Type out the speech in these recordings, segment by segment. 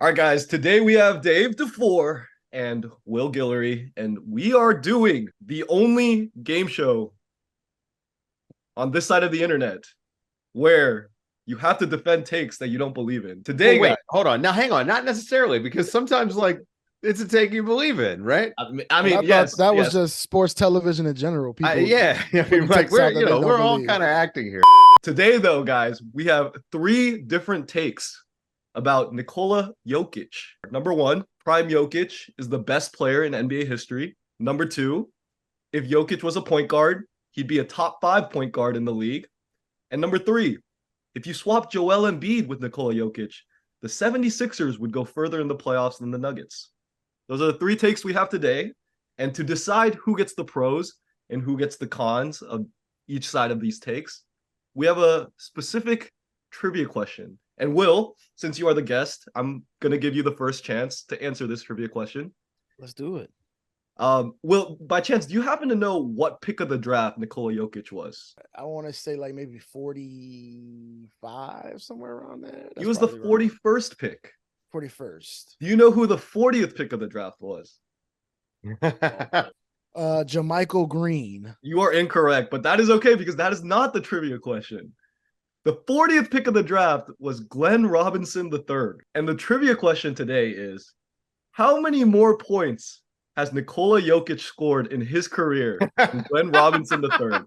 All right, guys, today we have Dave DuFour and Will Guillory, and we are doing the only game show on this side of the internet where you have to defend takes that you don't believe in. Today, Wait, guys, hold on. Now, hang on. Not necessarily, because sometimes, it's a take you believe in, right? I mean, I thought yes, that was yes. just sports television in general. People, Yeah. I mean, putting takes we're out that they don't we're all believe. kind of acting here. Today, though, guys, we have three different takes about Nikola Jokic. Number one, Prime Jokic is the best player in NBA history. Number two, if Jokic was a point guard, he'd be a top 5 point guard in the league. And number three, if you swap Joel Embiid with Nikola Jokic, the 76ers would go further in the playoffs than the Nuggets. Those are the three takes we have today. And to decide who gets the pros and who gets the cons of each side of these takes, we have a specific trivia question. And Will, since you are the guest, I'm going to give you the first chance to answer this trivia question. Let's do it. Will, by chance, do you happen to know what pick of the draft Nikola Jokic was? I want to say like maybe 45, somewhere around there. He was the 41st pick. 41st. Do you know who the 40th pick of the draft was? Jermichael Green. You are incorrect, but that is okay because that is not the trivia question. The 40th pick of the draft was Glenn Robinson III. And the trivia question today is, how many more points has Nikola Jokic scored in his career than Glenn Robinson III?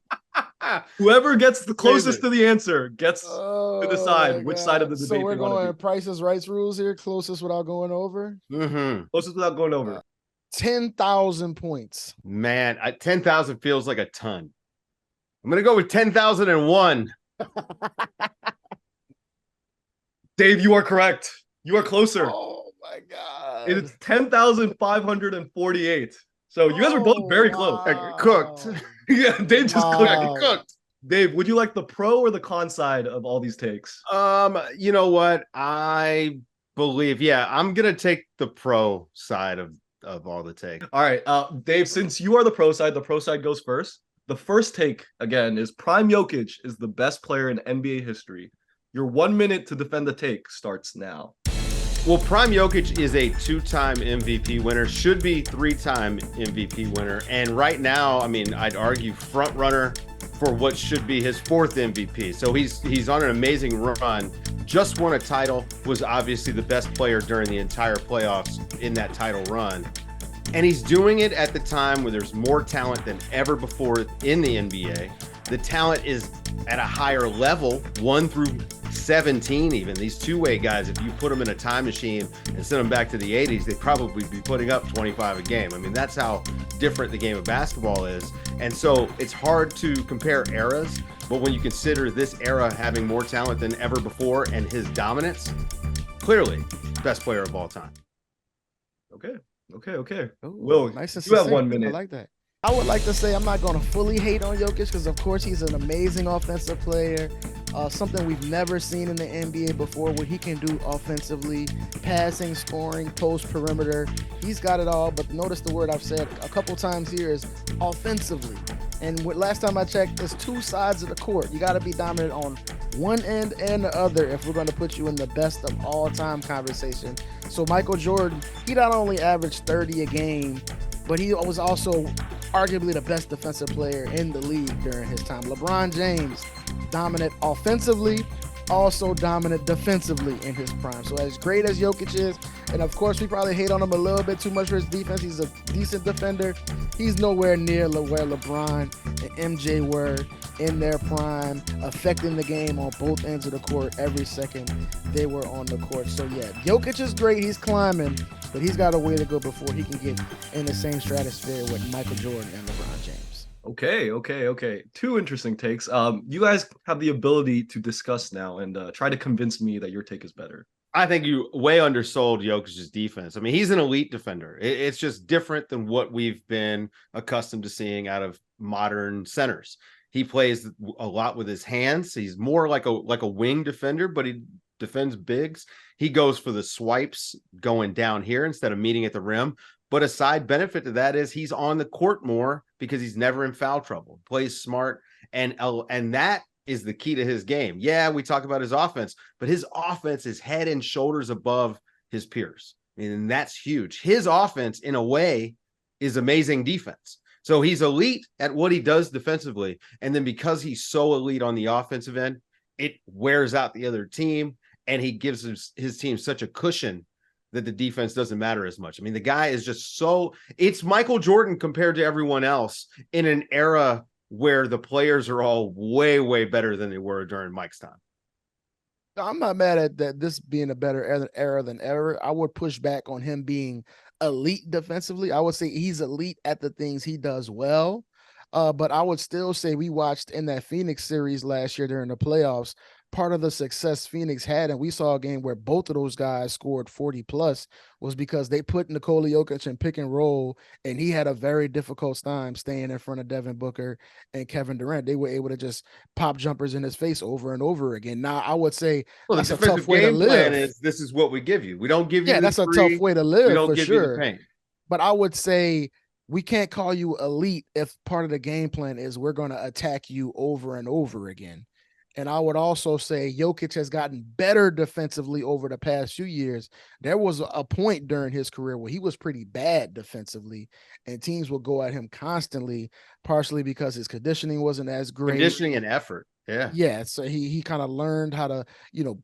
Whoever gets the closest to the answer gets to decide which side of the debate. So we're going Price's Rights rules here, closest without going over? Closest without going over. 10,000 points. Man, 10,000 feels like a ton. I'm going to go with 10,001. Dave, you are correct. You are closer. Oh my god! It is 10,548. So you guys were both very close. Cooked. Yeah, Dave just cooked. Dave, would you like the pro or the con side of all these takes? You know what? I believe, I'm gonna take the pro side of all the takes. All right, Dave, since you are the pro side goes first. The first take, again, is Prime Jokic is the best player in NBA history. Your 1 minute to defend the take starts now. Well, Prime Jokic is a 2-time MVP winner, should be 3-time MVP winner. And right now, I mean, I'd argue front runner for what should be his 4th MVP. So he's on an amazing run. Just won a title, was obviously the best player during the entire playoffs in that title run. And he's doing it at the time where there's more talent than ever before in the NBA. The talent is at a higher level, 1 through 17 even. These two-way guys, if you put them in a time machine and send them back to the 80s, they'd probably be putting up 25 a game. I mean, that's how different the game of basketball is. And so it's hard to compare eras, but when you consider this era having more talent than ever before and his dominance, clearly best player of all time. Okay. Ooh, Will, nice and you have 1 minute. I like that. I would like to say I'm not going to fully hate on Jokic because, of course, he's an amazing offensive player. Something we've never seen in the NBA before, what he can do offensively, passing, scoring, post, perimeter. He's got it all, but notice the word I've said a couple times here is offensively. And last time I checked, there's 2 sides of the court. You got to be dominant on one end and the other if we're going to put you in the best of all time conversation. So Michael Jordan, he not only averaged 30 a game, but he was also arguably the best defensive player in the league during his time. LeBron James, dominant offensively, also dominant defensively in his prime. So as great as Jokic is, and of course we probably hate on him a little bit too much for his defense, he's a decent defender. He's nowhere near where LeBron and MJ were in their prime, affecting the game on both ends of the court every second they were on the court. So yeah, Jokic is great, he's climbing, but he's got a way to go before he can get in the same stratosphere with Michael Jordan and LeBron James. Okay. 2 interesting takes. You guys have the ability to discuss now and try to convince me that your take is better. I think you way undersold Jokic's defense. I mean, he's an elite defender. It's just different than what we've been accustomed to seeing out of modern centers. He plays a lot with his hands. He's more like a wing defender, but he defends bigs. He goes for the swipes going down here instead of meeting at the rim. But a side benefit to that is he's on the court more because he's never in foul trouble, plays smart, and that is the key to his game. Yeah, we talk about his offense, but his offense is head and shoulders above his peers. I mean, and that's huge. His offense, in a way, is amazing defense. So he's elite at what he does defensively. And then because he's so elite on the offensive end, it wears out the other team, and he gives his team such a cushion that the defense doesn't matter as much. I mean, the guy is just it's Michael Jordan compared to everyone else in an era where the players are all way, way better than they were during Mike's time. I'm not mad at that. This being a better era than ever. I would push back on him being elite defensively. I would say he's elite at the things he does well. But I would still say we watched in that Phoenix series last year during the playoffs. Part of the success Phoenix had, and we saw a game where both of those guys scored 40 plus, was because they put Nikola Jokic in pick and roll, and he had a very difficult time staying in front of Devin Booker and Kevin Durant. They were able to just pop jumpers in his face over and over again. Now, I would say that's a tough way to live. This is what we give you. We don't give you that's a tough way to live. We don't for give sure. you the pain. But I would say we can't call you elite if part of the game plan is we're going to attack you over and over again. And I would also say Jokic has gotten better defensively over the past few years. There was a point during his career where he was pretty bad defensively, and teams would go at him constantly, partially because his conditioning wasn't as great. Conditioning and effort. Yeah. Yeah. So he kind of learned how to,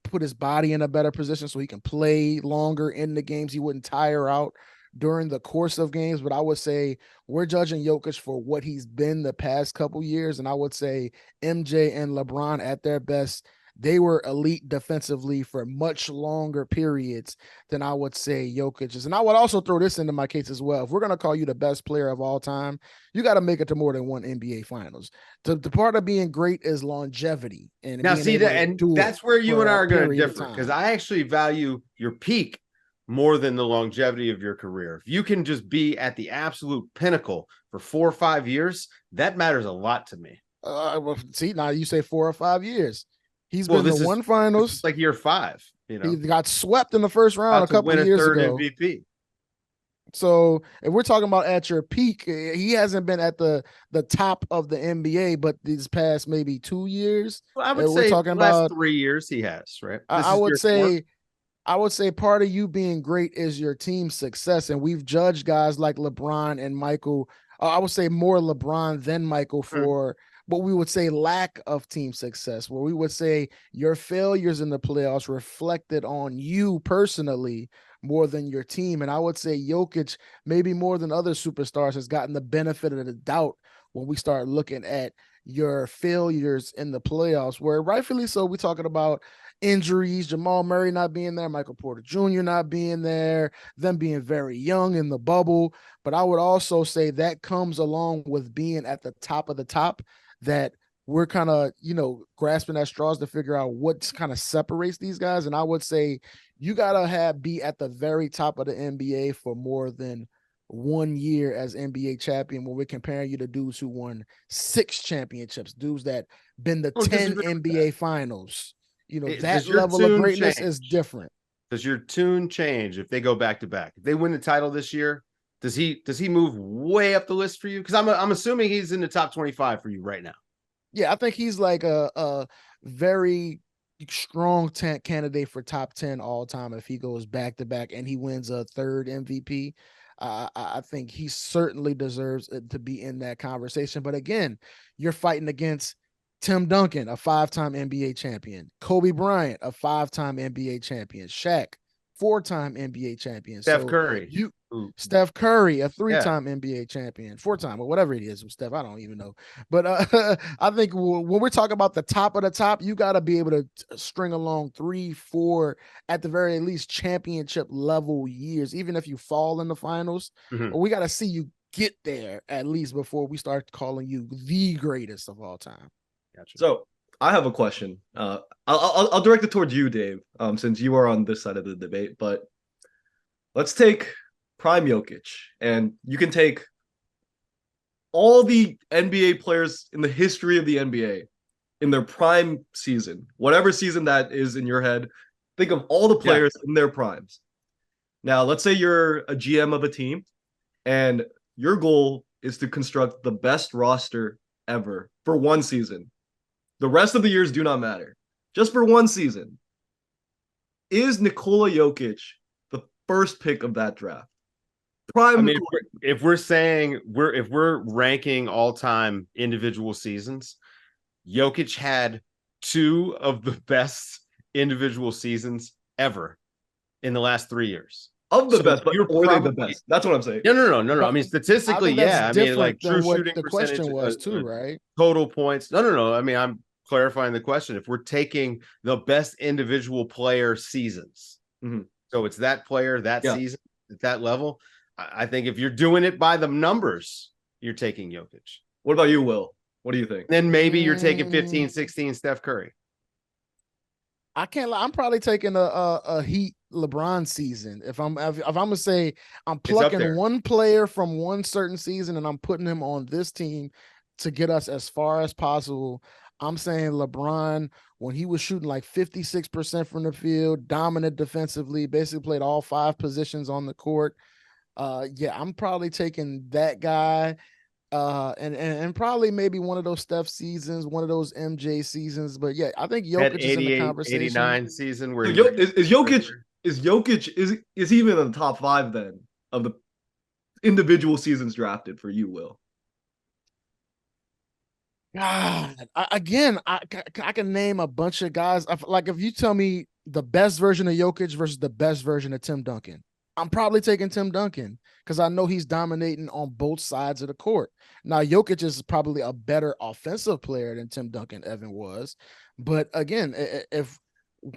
put his body in a better position so he can play longer in the games. He wouldn't tire out during the course of games. But I would say we're judging Jokic for what he's been the past couple years. And I would say MJ and LeBron at their best, they were elite defensively for much longer periods than I would say Jokic is. And I would also throw this into my case as well. If we're going to call you the best player of all time, you got to make it to more than one NBA finals. The part of being great is longevity. And now see that, and that's where you and I are going to differ, because I actually value your peak more than the longevity of your career. If you can just be at the absolute pinnacle for 4 or 5 years, that matters a lot to me. Well, see, now you say 4 or 5 years. He's been to one finals. Like year 5. He got swept in the first round a couple of years ago. MVP. So if we're talking about at your peak, he hasn't been at the top of the NBA, but these past maybe 2 years. Well, I would say talking about 3 years he has, right? I would say part of you being great is your team's success. And we've judged guys like LeBron and Michael. I would say more LeBron than Michael for what we would say lack of team success, where we would say your failures in the playoffs reflected on you personally more than your team. And I would say Jokic, maybe more than other superstars, has gotten the benefit of the doubt when we start looking at your failures in the playoffs, where rightfully so, we're talking about injuries, Jamal Murray not being there, Michael Porter Jr. not being there, them being very young in the bubble. But I would also say that comes along with being at the top of the top, that we're kind of, grasping at straws to figure out what kind of separates these guys. And I would say you got to be at the very top of the NBA for more than 1 year as NBA champion, when we're comparing you to dudes who won 6 championships, dudes that been to 10 NBA finals. That level of greatness is different. Does your tune change if they go back to back? If they win the title this year, does he move way up the list for you? Because I'm assuming he's in the top 25 for you right now. Yeah, I think he's like a very strong candidate for top 10 all time if he goes back to back and he wins a third MVP. I think he certainly deserves to be in that conversation. But again, you're fighting against Tim Duncan, a 5-time NBA champion, Kobe Bryant, a 5-time NBA champion, Shaq, 4-time NBA champion, Steph Curry, Steph Curry, a 3-time NBA champion, 4-time, or whatever it is with Steph, I don't even know. But I think when we're talking about the top of the top, you got to be able to string along 3, 4, at the very least, championship level years, even if you fall in the finals. Mm-hmm. We got to see you get there at least before we start calling you the greatest of all time. Gotcha. So I have a question. I'll direct it towards you, Dave, since you are on this side of the debate. But let's take prime Jokic, and you can take all the NBA players in the history of the NBA in their prime season, whatever season that is in your head. Think of all the players in their primes. Now, let's say you're a GM of a team, and your goal is to construct the best roster ever for one season. The rest of the years do not matter. Just for one season. Is Nikola Jokic the first pick of that draft. Prime. I mean, if we're saying if we're ranking all-time individual seasons, Jokic had 2 of the best individual seasons ever in the last 3 years. Of the best, but are they the best? That's what I'm saying. No. I mean, statistically, yeah. I mean, like true shooting the percentage question was too, right? Total points. No. I mean, I'm clarifying the question. If we're taking the best individual player seasons, so it's that player, that season, at that level, I think if you're doing it by the numbers, you're taking Jokic. What about you, Will? What do you think? Then maybe you're taking 15, 16 Steph Curry. I can't lie. I'm probably taking a Heat LeBron season. If I'm gonna say I'm plucking one player from one certain season and I'm putting him on this team to get us as far as possible, I'm saying LeBron, when he was shooting like 56% from the field, dominant defensively, basically played all 5 positions on the court. I'm probably taking that guy. And probably maybe one of those Steph seasons, one of those MJ seasons. But yeah, I think Jokic is in the conversation. 89 season where is Jokic is he even in the top 5 then of the individual seasons drafted for you, Will? God, I can name a bunch of guys. Like if you tell me the best version of Jokic versus the best version of Tim Duncan, I'm probably taking Tim Duncan because I know he's dominating on both sides of the court. Now, Jokic is probably a better offensive player than Tim Duncan Evan was. But again, if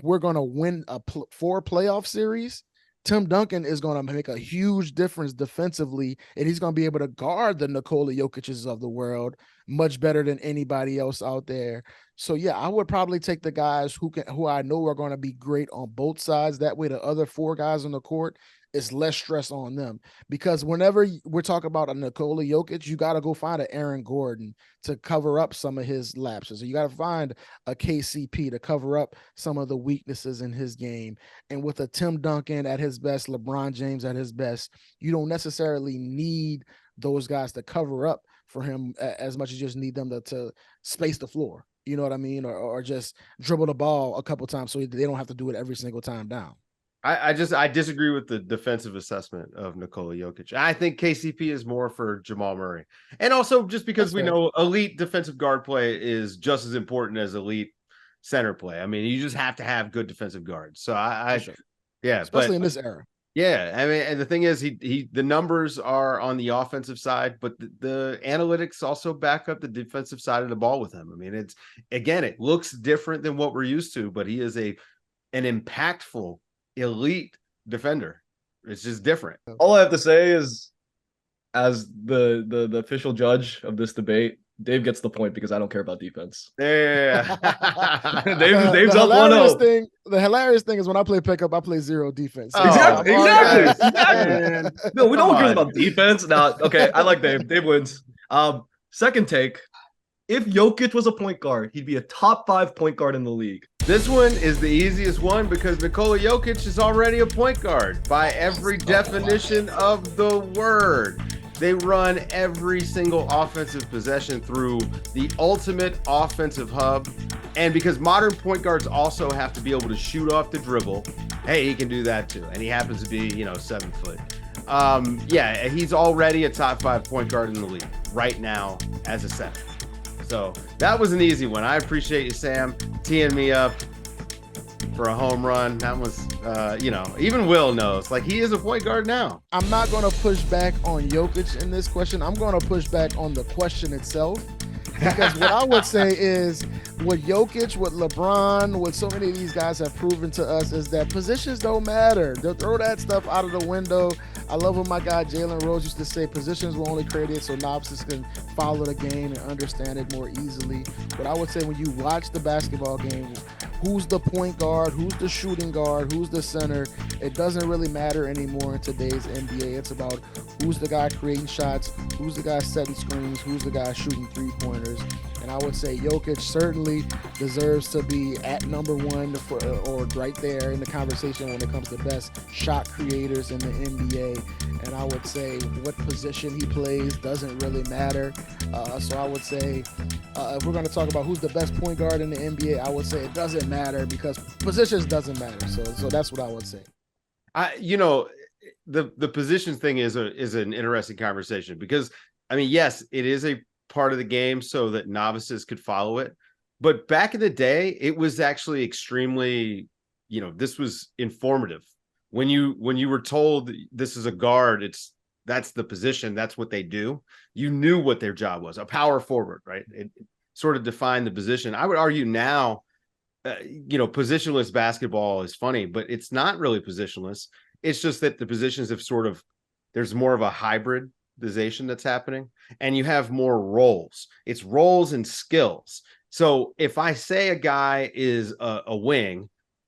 we're going to win a 4 playoff series, Tim Duncan is going to make a huge difference defensively, and he's going to be able to guard the Nikola Jokic's of the world much better than anybody else out there. So yeah, I would probably take the guys who I know are going to be great on both sides. That way, the other 4 guys on the court, it's less stress on them, because whenever we're talking about a Nikola Jokic, you got to go find an Aaron Gordon to cover up some of his lapses. You got to find a KCP to cover up some of the weaknesses in his game. And with a Tim Duncan at his best, LeBron James at his best, you don't necessarily need those guys to cover up for him as much as you just need them to space the floor. You know what I mean? Or just dribble the ball a couple times so they don't have to do it every single time down. I disagree with the defensive assessment of Nikola Jokic. I think KCP is more for Jamal Murray. And also just because we know elite defensive guard play is just as important as elite center play. I mean, you just have to have good defensive guards. So especially in this era. Yeah, I mean, and the thing is, the numbers are on the offensive side, but the analytics also back up the defensive side of the ball with him. I mean, it looks different than what we're used to, but he is an impactful elite defender. It's just different. All I have to say is, as the official judge of this debate, Dave gets the point because I don't care about defense. Yeah. Dave's up 1-0. The hilarious thing is when I play pickup, I play 0 defense. So exactly. No, we don't care about defense. Now, okay, I like Dave. Dave wins. Second take. If Jokic was a point guard, he'd be a top 5 point guard in the league. This one is the easiest one because Nikola Jokic is already a point guard by every definition of the word. They run every single offensive possession through the ultimate offensive hub. And because modern point guards also have to be able to shoot off the dribble, hey, he can do that too. And he happens to be, 7 foot. He's already a top 5 point guard in the league right now as a center. So that was an easy one. I appreciate you, Sam, teeing me up for a home run. That was, even Will knows. Like, he is a point guard now. I'm not going to push back on Jokic in this question. I'm going to push back on the question itself. Because what I would say is, what Jokic, what LeBron, what so many of these guys have proven to us is that positions don't matter. They'll throw that stuff out of the window. I love what my guy Jalen Rose used to say, positions were only created so novices can follow the game and understand it more easily. But I would say when you watch the basketball game, who's the point guard, who's the shooting guard, who's the center, it doesn't really matter anymore in today's NBA. It's about who's the guy creating shots, who's the guy setting screens, who's the guy shooting three-pointers. And I would say Jokic certainly deserves to be at number 1 or right there in the conversation when it comes to best shot creators in the NBA. And I would say what position he plays doesn't really matter. So I would say if we're going to talk about who's the best point guard in the NBA, I would say it doesn't matter because positions doesn't matter. So that's what I would say. The positions thing is an interesting conversation because I mean, yes, it is a part of the game so that novices could follow it. But back in the day, it was actually extremely, this was informative. When you were told this is a guard, that's the position, that's what they do. You knew what their job was, a power forward, right? It sort of defined the position. I would argue now, positionless basketball is funny, but it's not really positionless. It's just that the positions have there's more of a hybridization that's happening, and you have more roles. It's roles and skills. So if I say a guy is a wing,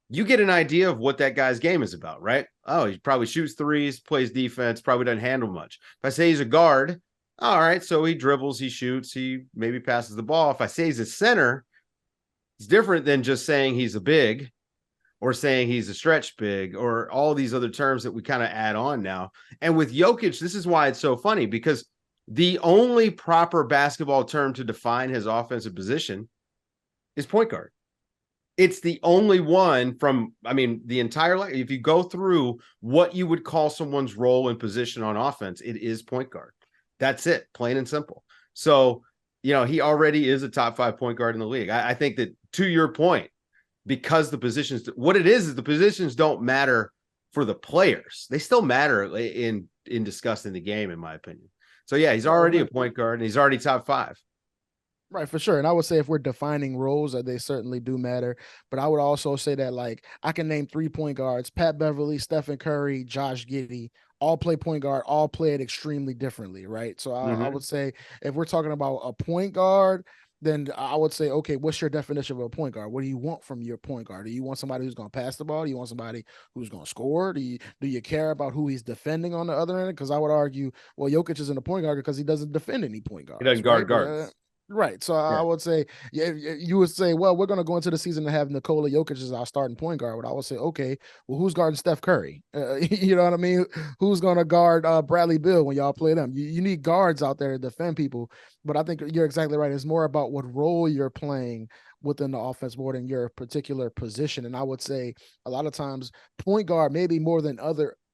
you get an idea of what that guy's game is about, right? Oh, he probably shoots threes, plays defense, probably doesn't handle much. If I say he's a guard, all right, so he dribbles, he shoots, he maybe passes the ball. If I say he's a center, it's different than just saying he's a big or saying he's a stretch big or all these other terms that we kind of add on now. And with Jokic, this is why it's so funny, because the only proper basketball term to define his offensive position is point guard. It's the only one the entire life. If you go through what you would call someone's role and position on offense, it is point guard. That's it, plain and simple. So, he already is a top 5 point guard in the league. I think that, to your point, because the positions, what it is the positions don't matter for the players. They still matter in discussing the game, in my opinion. So yeah, he's already a point guard and he's already top 5. Right, for sure. And I would say if we're defining roles, that they certainly do matter. But I would also say that, like, I can name 3 point guards: Pat Beverly, Stephen Curry, Josh Giddey. All play point guard, all play it extremely differently, right? So I would say if we're talking about a point guard, then I would say, okay, what's your definition of a point guard? What do you want from your point guard? Do you want somebody who's going to pass the ball? Do you want somebody who's going to score? Do you care about who he's defending on the other end? Because I would argue, well, Jokic isn't a point guard because he doesn't defend any point guards. He doesn't guard guards. Right. So I would say, you would say, well, we're going to go into the season to have Nikola Jokic as our starting point guard. But I would say, okay, well, who's guarding Steph Curry? You know what I mean? Who's going to guard Bradley Beal when y'all play them? You need guards out there to defend people. But I think you're exactly right. It's more about what role you're playing within the offense more than your particular position. And I would say a lot of times point guard, maybe more than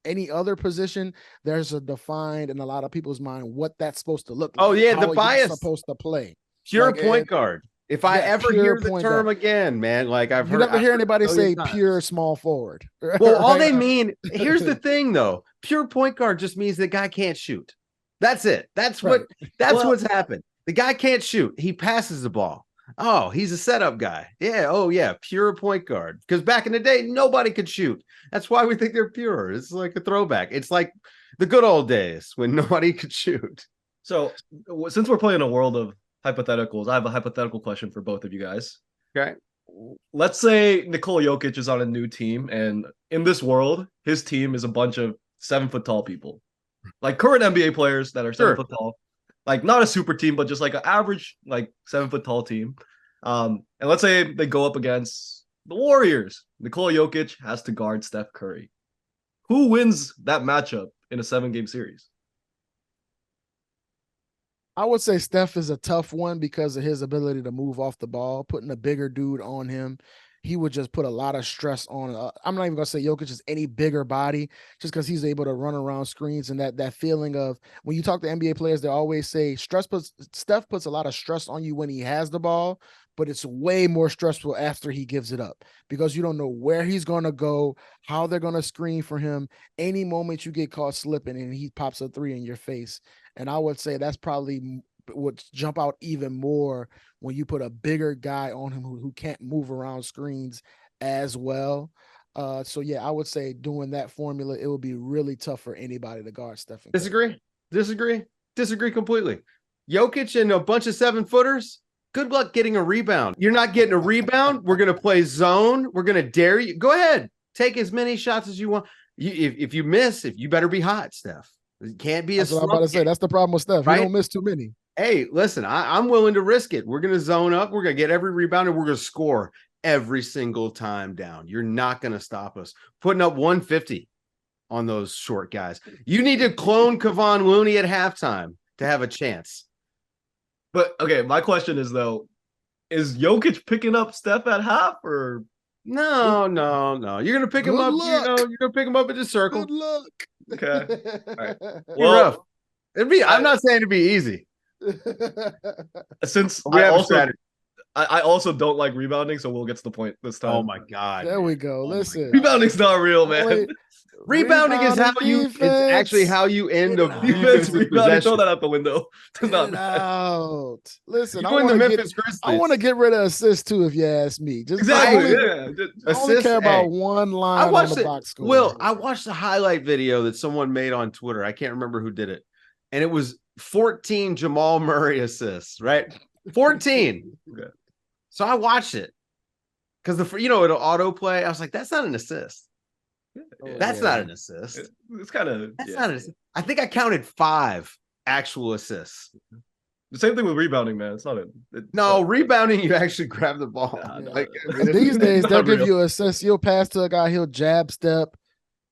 any other position, there's a defined in a lot of people's mind what that's supposed to look like. Oh yeah, the bias supposed to play. Pure point guard. If I ever hear the term again, man, like I've heard, never hear anybody say pure small forward. Well, all they mean, here's the thing though, pure point guard just means the guy can't shoot. That's it. That's what's happened. The guy can't shoot. He passes the ball. Oh, he's a setup guy. Yeah. Oh yeah. Pure point guard. Because back in the day, nobody could shoot. That's why we think they're pure. It's like a throwback. It's like the good old days when nobody could shoot. So since we're playing a world of hypotheticals, I have a hypothetical question for both of you guys. Okay. Let's say Nikola Jokic is on a new team, and in this world, his team is a bunch of 7 foot tall people, like current NBA players that are 7 foot tall, like not a super team, but just like an average, like 7 foot tall team. And let's say they go up against the Warriors. Nikola Jokic has to guard Steph Curry. Who wins that matchup in a 7-game series? I would say Steph is a tough one because of his ability to move off the ball. Putting a bigger dude on him, he would just put a lot of stress on. I'm not even going to say Jokic is any bigger body just because he's able to run around screens, and that feeling of when you talk to NBA players, they always say Steph puts a lot of stress on you when he has the ball, but it's way more stressful after he gives it up because you don't know where he's going to go, how they're going to screen for him. Any moment you get caught slipping and he pops a 3 in your face. And I would say that's probably would jump out even more when you put a bigger guy on him who can't move around screens as well. So yeah, I would say doing that formula, it would be really tough for anybody to guard Stephen. Disagree completely. Jokic and a bunch of 7-footers. Good luck getting a rebound. You're not getting a rebound. We're going to play zone. We're going to dare you. Go ahead. Take as many shots as you want. If you miss, you better be hot, Steph. It can't be That's what I'm about to say. That's the problem with Steph. Right? You don't miss too many. Hey, listen, I'm willing to risk it. We're going to zone up. We're going to get every rebound, and we're going to score every single time down. You're not going to stop us. Putting up 150 on those short guys. You need to clone Kevon Looney at halftime to have a chance. But, okay, my question is, though, is Jokic picking up Steph at half, or No. You're gonna pick him Good up. luck. You're gonna pick him up in the circle. Good luck. Okay. All right. Be rough. Well, I'm not saying it'd be easy. since We have a strategy. I also don't like rebounding, so we'll get to the point this time. Oh my god. There man. we go. Oh my Listen. God. Rebounding's not real, man. Wait, Rebounding is how defense. it's actually how you end a Get Defense, defensive rebounding, possession. throw that out the window. Does Get not it matter. out. Listen, You I join the want to Memphis Grizzlies. I want to get rid of assists too, if you ask me. Just Exactly. I Yeah. only care about one line I watched on the it. box score. Will, I watched the highlight video that someone made on Twitter. I can't remember who did it. And it was 14 Jamal Murray assists, right? 14. Okay. So I watched it. Because it'll autoplay. I was like, that's not an assist. That's not an assist. It's kind of Not an assist. I think I counted 5 actual assists. the same thing with rebounding, man. It's not a Rebounding, you actually grab the ball. Yeah. These days, Not they'll give real. you assists. You'll pass to a guy, he'll jab step,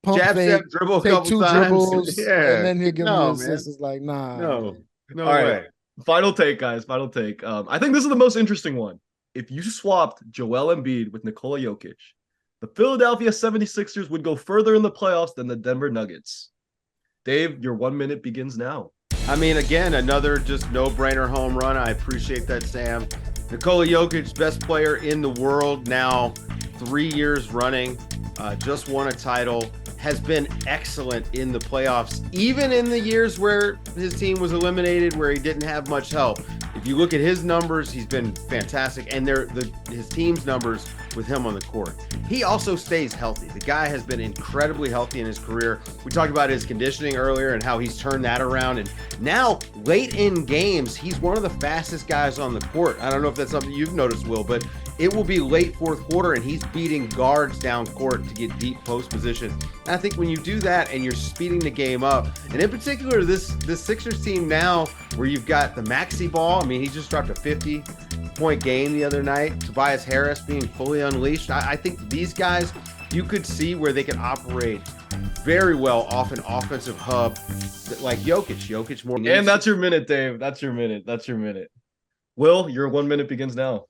pump Jab fake, step, dribble a take couple 2 times. dribbles, Yeah. and then he'll give you No, an assist. It's like, nah. No All right. way. Final take, guys. Final take. I think this is the most interesting one. If you swapped Joel Embiid with Nikola Jokic, the Philadelphia 76ers would go further in the playoffs than the Denver Nuggets. Dave, your 1 minute begins now. I mean, again, another just no-brainer home run. I appreciate that, Sam. Nikola Jokic, best player in the world now, 3 years running, just won a title, has been excellent in the playoffs, even in the years where his team was eliminated, where he didn't have much help. If you look at his numbers, he's been fantastic, and his team's numbers with him on the court. He also stays healthy. The guy has been incredibly healthy in his career. We talked about his conditioning earlier and how he's turned that around, and now late in games, he's one of the fastest guys on the court. I don't know if that's something you've noticed, Will, but it will be late fourth quarter, and he's beating guards down court to get deep post position. And I think when you do that and you're speeding the game up, and in particular this Sixers team now, where you've got the Maxey ball. I mean, he just dropped a 50-point game the other night. Tobias Harris being fully unleashed. I think these guys, you could see where they can operate very well off an offensive hub like Jokic. Jokic more. And that's your minute, Dave. That's your minute. Will, your 1 minute begins now.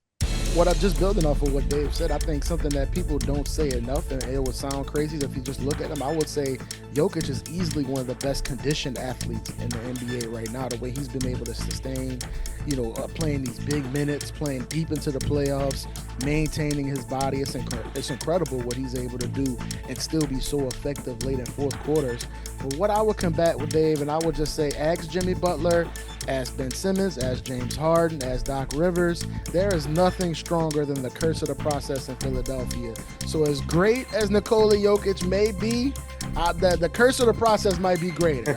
What I'm just building off of what Dave said, I think something that people don't say enough, and it would sound crazy if you just look at him. I would say Jokic is easily one of the best conditioned athletes in the NBA right now. The way he's been able to sustain, playing these big minutes, playing deep into the playoffs, maintaining his body. It's incredible what he's able to do and still be so effective late in fourth quarters. But what I would combat with Dave, and I would just say, ask Jimmy Butler, ask Ben Simmons, ask James Harden, ask Doc Rivers. There is nothing stronger than the curse of the process in Philadelphia. So as great as Nikola Jokic may be, the curse of the process might be greater.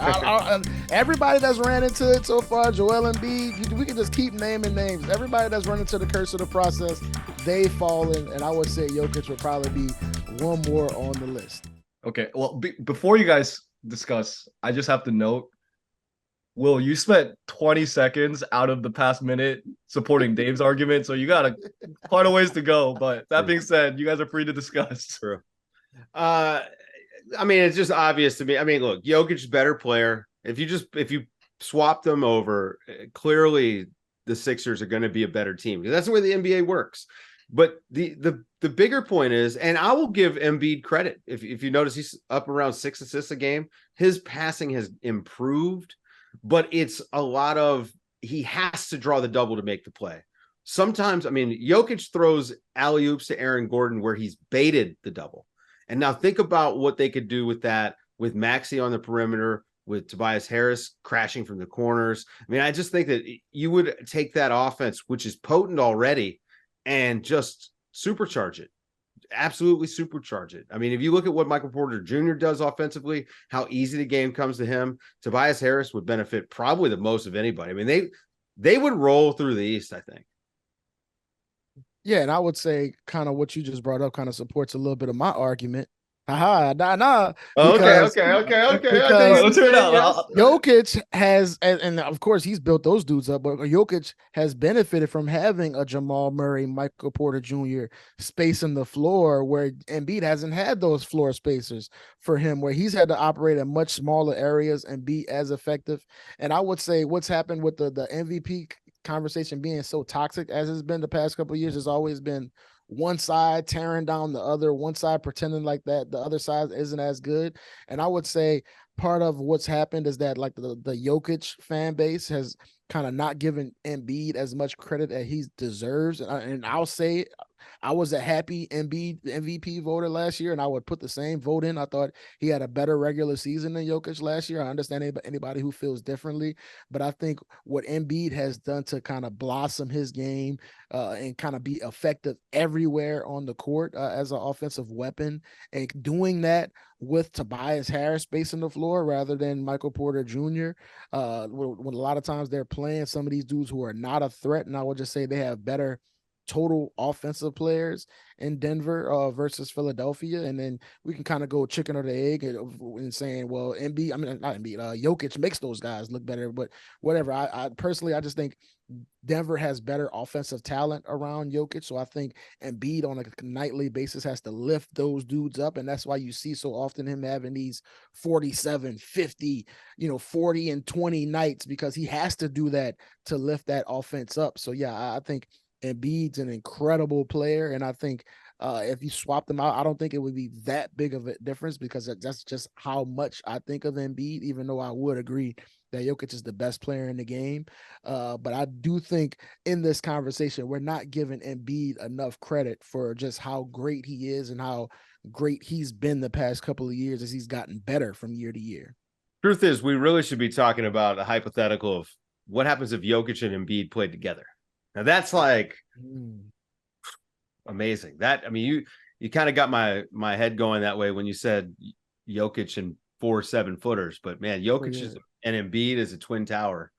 Everybody that's ran into it so far, Joel Embiid, we can just keep naming names. Everybody that's run into the curse of the process, they've fallen, and I would say Jokic would probably be one more on the list. Okay, well, before you guys discuss, I just have to note, Will, you spent 20 seconds out of the past minute supporting Dave's argument, so you got quite a ways to go. But that being said, you guys are free to discuss. True. I mean, it's just obvious to me. I mean, look, Jokic's better player. If you swap them over, clearly the Sixers are going to be a better team, because that's the way the NBA works. But the bigger point is, and I will give Embiid credit. If you notice, he's up around 6 assists a game. His passing has improved, but it's a lot of, he has to draw the double to make the play. Sometimes, I mean, Jokic throws alley-oops to Aaron Gordon where he's baited the double. And now think about what they could do with that, with Maxey on the perimeter, with Tobias Harris crashing from the corners. I mean, I just think that you would take that offense, which is potent already, and just supercharge it. Absolutely supercharge it. I mean, if you look at what Michael Porter Jr. does offensively, how easy the game comes to him, Tobias Harris would benefit probably the most of anybody. I mean, they would roll through the East, I think. Yeah, and I would say kind of what you just brought up kind of supports a little bit of my argument. Nah. Okay. Let's hear it out. Jokic has, and of course he's built those dudes up, but Jokic has benefited from having a Jamal Murray, Michael Porter Jr. spacing the floor, where Embiid hasn't had those floor spacers for him, where he's had to operate in much smaller areas and be as effective. And I would say what's happened with the MVP conversation being so toxic as it's been the past couple of years has always been one side tearing down the other, one side pretending like that the other side isn't as good. And I would say part of what's happened is that like the Jokic fan base has kind of not given Embiid as much credit as he deserves. And I'll say I was a happy Embiid MVP voter last year, and I would put the same vote in. I thought he had a better regular season than Jokic last year. I understand anybody who feels differently, but I think what Embiid has done to kind of blossom his game and kind of be effective everywhere on the court as an offensive weapon, and doing that with Tobias Harris spacing the floor rather than Michael Porter Jr. When a lot of times they're playing some of these dudes who are not a threat, and I would just say they have better total offensive players in Denver versus Philadelphia. And then we can kind of go chicken or the egg and saying, well, Jokic makes those guys look better, but whatever. I personally, I just think Denver has better offensive talent around Jokic. So I think Embiid on a nightly basis has to lift those dudes up. And that's why you see so often him having these 47, 50, 40 and 20 nights, because he has to do that to lift that offense up. So yeah, I think Embiid's an incredible player, and I think if you swap them out, I don't think it would be that big of a difference, because that's just how much I think of Embiid, even though I would agree that Jokic is the best player in the game. But I do think in this conversation, we're not giving Embiid enough credit for just how great he is and how great he's been the past couple of years as he's gotten better from year to year. Truth is, we really should be talking about a hypothetical of what happens if Jokic and Embiid played together. Now that's like amazing. You kind of got my head going that way when you said Jokic and 4 7-footers, but man, Jokic is and Embiid is a twin tower.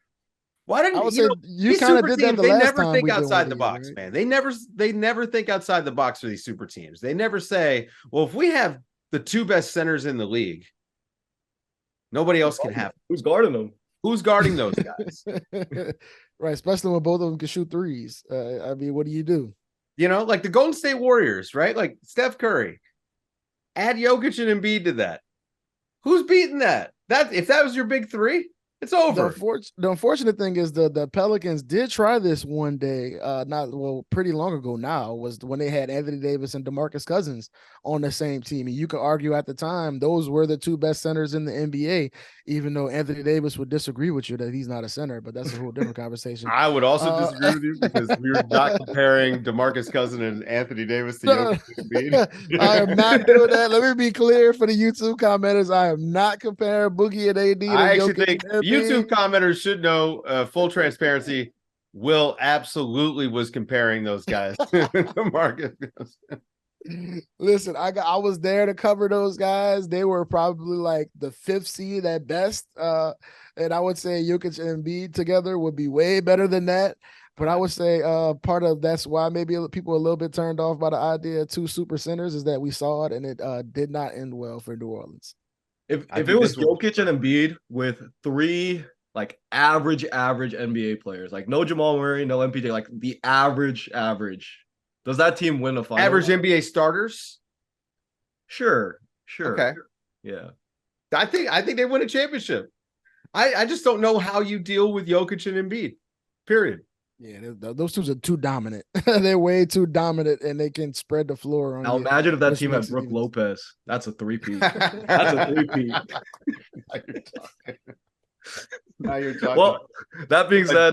Why didn't you kind of did that? They never think outside the box, right? Man. They never think outside the box for these super teams. They never say, well, if we have the 2 best centers in the league, nobody else can have. Who's guarding them? Who's guarding those guys? Right, especially when both of them can shoot threes. What do you do? Like the Golden State Warriors, right? Like Steph Curry. Add Jokic and Embiid to that. Who's beating that? If that was your big 3, it's over. The unfortunate thing is the Pelicans did try this one day, pretty long ago now, was when they had Anthony Davis and DeMarcus Cousins on the same team. And you could argue at the time those were the 2 best centers in the NBA, even though Anthony Davis would disagree with you that he's not a center, but that's a whole different conversation. I would also disagree with you, because we were not comparing DeMarcus Cousins and Anthony Davis to Jokic and Embiid. I am not doing that. Let me be clear for the YouTube commenters. I am not comparing Boogie and AD. I actually think YouTube commenters should know, full transparency, Will absolutely was comparing those guys to Marcus. Listen, I was there to cover those guys. They were probably like the 5th seed at best. And I would say Jokic and Embiid together would be way better than that. But I would say part of that's why maybe people are a little bit turned off by the idea of 2 super centers is that we saw it and it did not end well for New Orleans. If it was Jokic and Embiid with 3 like average NBA players, like no Jamal Murray, no MPJ, like the average, does that team win a final? Average NBA starters? Sure. Okay. Yeah. I think they win a championship. I just don't know how you deal with Jokic and Embiid. Period. Yeah, those 2 are too dominant. They're way too dominant, and they can spread the floor on. Now imagine if that team had Brook Lopez. That's a 3-peat. That's a 3-peat. Now you're talking. Well, that being said,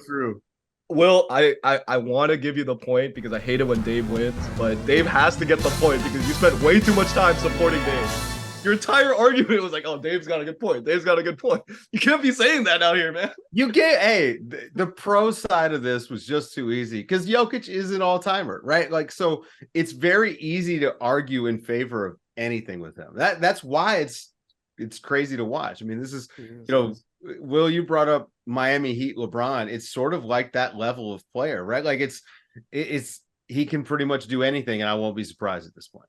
true. Will, I want to give you the point because I hate it when Dave wins, but Dave has to get the point because you spent way too much time supporting Dave. Your entire argument was like, oh, Dave's got a good point. Dave's got a good point. You can't be saying that out here, man. The pro side of this was just too easy because Jokic is an all-timer, right? Like, so it's very easy to argue in favor of anything with him. That's why it's crazy to watch. I mean, this is, Will, you brought up Miami Heat LeBron. It's sort of like that level of player, right? Like it's he can pretty much do anything, and I won't be surprised at this point.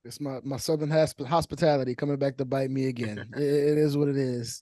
It's my Southern hospitality coming back to bite me again. It is what it is.